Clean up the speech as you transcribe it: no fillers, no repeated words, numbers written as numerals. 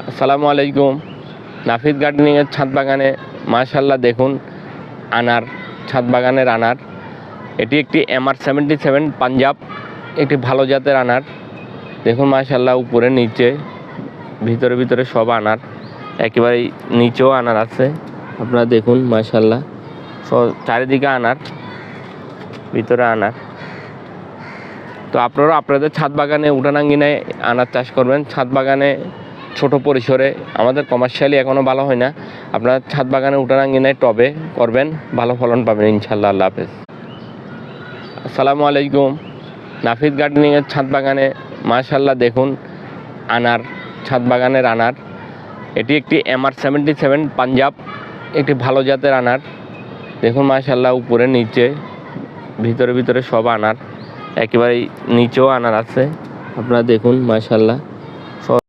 আসসালামু আলাইকুম। নাফিদ গার্ডেনিংয়ের ছাদ বাগানে মাশাআল্লাহ দেখুন আনার, ছাদ বাগানের আনার। এটি একটি MR77 পাঞ্জাব, একটি ভালো জাতের আনার। দেখুন মাশাআল্লাহ উপরে নিচে ভিতরে ভিতরে সব আনার, একেবারে নিচেও আনার আছে। আপনারা দেখুন মাশাআল্লাহ চারিদিকে আনার, ভিতরে আনার। তো আপনারা আপনাদের ছাদ বাগানে উঠানাঙ্গিনায় আনার চাষ করবেন। ছাদ বাগানে ছোট পরিসরে, আমাদের কমার্শিয়ালি এখনও ভালো হয় না। আপনার ছাদ বাগানে উঠানাঙ্গিনায় টবে করবেন, ভালো ফলন পাবেন ইনশাল্লাহ। আল্লাহ হাফেজ। আসসালামু আলাইকুম। নাফিদ গার্ডেনিংয়ের ছাদ বাগানে মাশাআল্লাহ দেখুন আনার, ছাদ বাগানের আনার। এটি একটি MR77 পাঞ্জাব, একটি ভালো জাতের আনার। দেখুন মাশাআল্লাহ উপরে নিচে ভিতরে ভিতরে সব আনার, একেবারে নিচেও আনার আছে। আপনারা দেখুন মাশাআল্লাহ